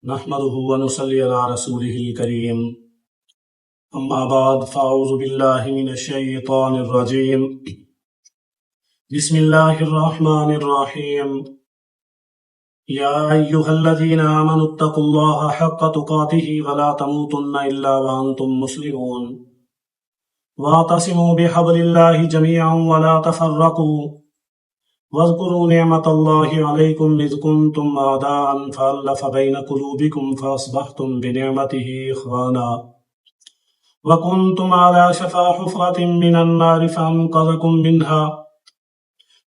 نحمده ونصلي على رسوله الكريم اما بعد فاعوذ بالله من الشيطان الرجيم بسم الله الرحمن الرحيم يا ايها الذين آمنوا اتقوا الله حق تقاته ولا تموتن الا وانتم مسلمون واعتصموا بحبل الله جميعا ولا تفرقوا واذكروا نعمة الله عليكم إذ كنتم أعداء فألف بين قلوبكم فأصبحتم بنعمته إخوانا وكنتم على شفا حفرة من النار فأنقذكم منها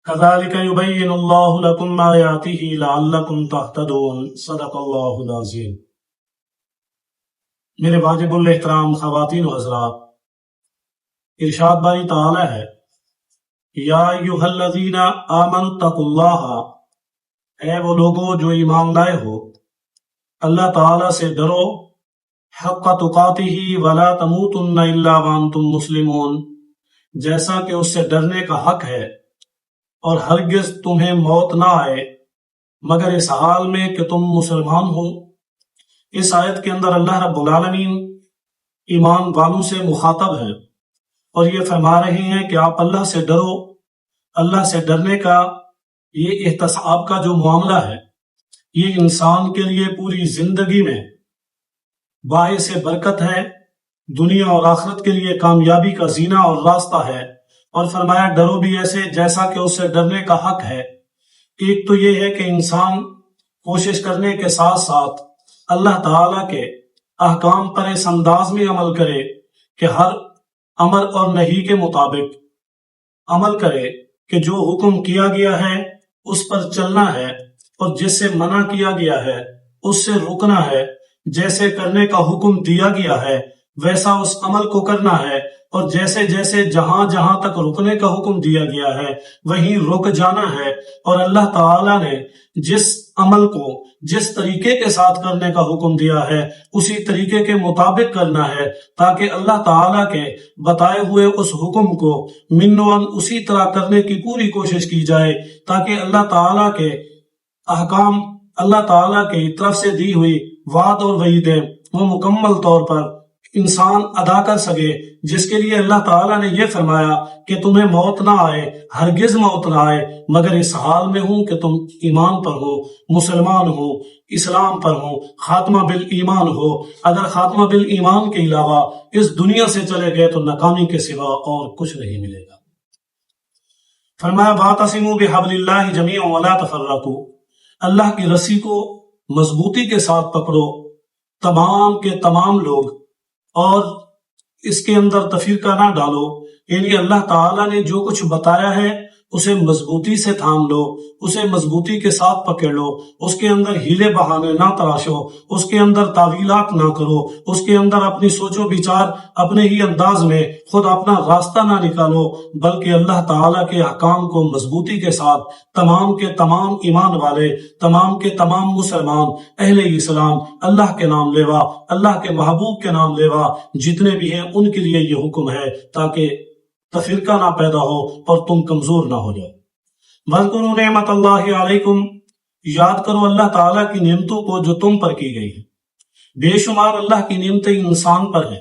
كذلك يبين الله لكم آياته لعلكم تهتدون صدق الله العظيم۔ میرے واجب الاحترام خواتین و حضرات، ارشاد باری تعالی ہے یا ایھا الذین آمنوا اتقوا اللہ، اے وہ لوگوں جو ایمان لائے ہو، اللہ تعالی سے ڈرو، حق تقاتہ ولا تموتن الا وانتم مسلمون، جیسا کہ اس سے ڈرنے کا حق ہے، اور ہرگز تمہیں موت نہ آئے مگر اس حال میں کہ تم مسلمان ہو۔ اس آیت کے اندر اللہ رب العالمین ایمان والوں سے مخاطب ہے اور یہ فرما رہے ہیں کہ آپ اللہ سے ڈرو۔ اللہ سے ڈرنے کا یہ احتساب کا جو معاملہ ہے، یہ انسان کے لیے پوری زندگی میں باعث برکت ہے، دنیا اور آخرت کے لیے کامیابی کا زینہ اور راستہ ہے۔ اور فرمایا ڈرو بھی ایسے جیسا کہ اس سے ڈرنے کا حق ہے۔ ایک تو یہ ہے کہ انسان کوشش کرنے کے ساتھ ساتھ اللہ تعالیٰ کے احکام پر اس انداز میں عمل کرے کہ ہر امر اور نہی کے مطابق عمل کرے کہ جو حکم کیا گیا ہے اس پر چلنا ہے، اور جس سے منع کیا گیا ہے اس سے رکنا ہے۔ جیسے کرنے کا حکم دیا گیا ہے ویسا اس عمل کو کرنا ہے، اور جیسے جیسے جہاں جہاں تک رکنے کا حکم دیا گیا ہے وہیں رک جانا ہے۔ اور اللہ تعالیٰ نے جس عمل کو جس طریقے کے ساتھ کرنے کا حکم دیا ہے اسی طریقے کے مطابق کرنا ہے، تاکہ اللہ تعالیٰ کے بتائے ہوئے اس حکم کو منوان اسی طرح کرنے کی پوری کوشش کی جائے، تاکہ اللہ تعالیٰ کے احکام، اللہ تعالیٰ کی طرف سے دی ہوئی وعد اور وعیدیں وہ مکمل طور پر انسان ادا کر سکے، جس کے لیے اللہ تعالیٰ نے یہ فرمایا کہ تمہیں موت نہ آئے، ہرگز موت نہ آئے مگر اس حال میں ہوں کہ تم ایمان پر ہو، مسلمان ہو، اسلام پر ہو، خاتمہ بالایمان ہو۔ اگر خاتمہ بالایمان کے علاوہ اس دنیا سے چلے گئے تو ناکامی کے سوا اور کچھ نہیں ملے گا۔ فرمایا واعتصموا بحبل اللہ جمیعا ولا تفرقوا، اللہ کی رسی کو مضبوطی کے ساتھ پکڑو تمام کے تمام لوگ، اور اس کے اندر تفرقہ نہ ڈالو۔ یعنی اللہ تعالیٰ نے جو کچھ بتایا ہے اسے مضبوطی سے تھام لو، اسے مضبوطی کے ساتھ پکڑ لو، اس کے اندر ہیلے بہانے نہ تراشو، اس کے اندر تعویلات نہ کرو، اس کے اندر اپنی سوچ و بچار اپنے ہی انداز میں خود اپنا راستہ نہ نکالو، بلکہ اللہ تعالیٰ کے احکام کو مضبوطی کے ساتھ تمام کے تمام ایمان والے، تمام کے تمام مسلمان، اہل اسلام، اللہ کے نام لیوا، اللہ کے محبوب کے نام لیوا جتنے بھی ہیں ان کے لیے یہ حکم ہے، تاکہ تفرقہ نہ پیدا ہو اور تم کمزور نہ ہو جاؤ۔ وَاذْكُرُوا نِعْمَةَ اللَّهِ عَلَيْكُمْ، یاد کرو اللہ تعالیٰ کی نعمتوں کو جو تم پر کی گئی ہیں۔ بے شمار اللہ کی نعمتیں انسان پر ہیں،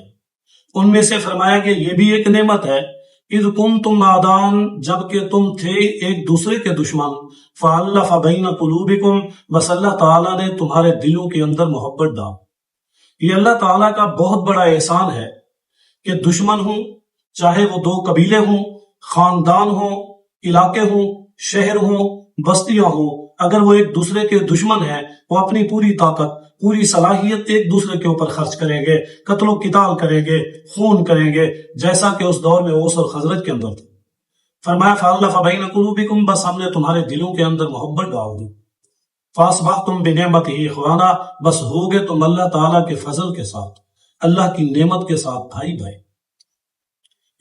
ان میں سے فرمایا کہ یہ بھی ایک نعمت ہے اِذْ كُنْتُمْ أَعْدَاءً، جبکہ تم تھے ایک دوسرے کے دشمن، فَأَلَّفَ بَيْنَ قُلُوبِكُمْ، بس اللہ تعالیٰ نے تمہارے دلوں کے اندر محبت ڈال۔ یہ اللہ تعالیٰ کا بہت بڑا احسان ہے کہ دشمن ہوں، چاہے وہ دو قبیلے ہوں، خاندان ہوں، علاقے ہوں، شہر ہوں، بستیاں ہوں، اگر وہ ایک دوسرے کے دشمن ہیں وہ اپنی پوری طاقت، پوری صلاحیت ایک دوسرے کے اوپر خرچ کریں گے، قتل و قتال کریں گے، خون کریں گے، جیسا کہ اس دور میں اوس اور خزرج کے اندر تھا۔ فرمایا فَأَلَّفَ بَيْنَ قُلُوبِكُمْ، بس ہم نے تمہارے دلوں کے اندر محبت ڈال دی۔ فَأَصْبَحْتُمْ بِنِعْمَتِهِ إِخْوَانًا، بس ہوگے تم اللہ تعالیٰ کے فضل کے ساتھ، اللہ کی نعمت کے ساتھ بھائی بھائی،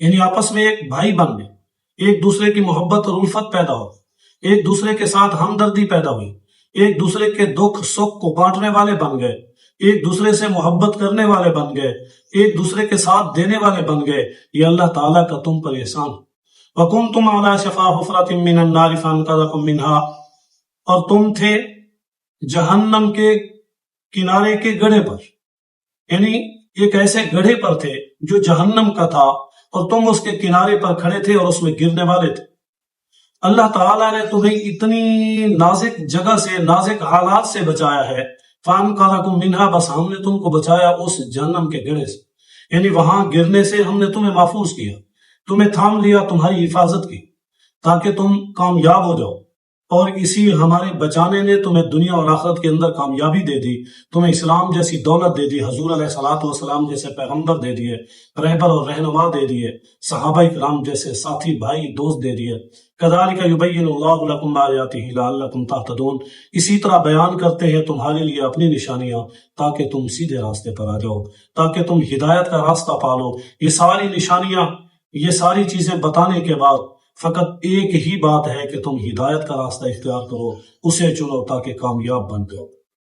یعنی آپس میں ایک بھائی بن گئے، ایک دوسرے کی محبت اور الفت پیدا ہو، ایک دوسرے کے ساتھ ہمدردی پیدا ہوئی، ایک دوسرے کے دکھ سکھ کو بانٹنے والے بن گئے، ایک دوسرے سے محبت کرنے والے بن گئے، ایک دوسرے کے ساتھ دینے والے بن گئے۔ یہ اللہ تعالیٰ کا تم پر احسان۔ وَكُنْتُمْ عَلَى شَفَا حُفْرَةٍ مِّنَ النَّارِ فَأَنْقَذَكُم مِّنْهَا، اور تم تھے جہنم کے کنارے کے گڑھے پر، یعنی ایک ایسے گڑھے پر تھے جو جہنم کا تھا اور تم اس کے کنارے پر کھڑے تھے اور اس میں گرنے والے تھے۔ اللہ تعالیٰ نے تمہیں اتنی نازک جگہ سے، نازک حالات سے بچایا ہے، فَأَنْقَذَكُم مِّنْهَا، بس ہم نے تم کو بچایا اس جہنم کے گڑھے سے، یعنی وہاں گرنے سے ہم نے تمہیں محفوظ کیا، تمہیں تھام لیا، تمہاری حفاظت کی تاکہ تم کامیاب ہو جاؤ، اور اسی ہمارے بچانے نے تمہیں دنیا اور آخرت کے اندر کامیابی دے دی، تمہیں اسلام جیسی دولت دے دی، حضور علیہ الصلوۃ والسلام جیسے پیغمبر دے دیے، رہبر اور رہنما دے دیے، صحابہ کرام جیسے ساتھی بھائی دوست دے دیے۔ کذالک یبین اللہ لکم آیاتہ لعلکم تہتدون، اسی طرح بیان کرتے ہیں تمہارے لیے اپنی نشانیاں تاکہ تم سیدھے راستے پر آ جاؤ، تاکہ تم ہدایت کا راستہ پالو۔ یہ ساری نشانیاں، یہ ساری چیزیں بتانے کے بعد فقط ایک ہی بات ہے کہ تم ہدایت کا راستہ اختیار کرو، اسے چنو تاکہ کامیاب بن جاؤ۔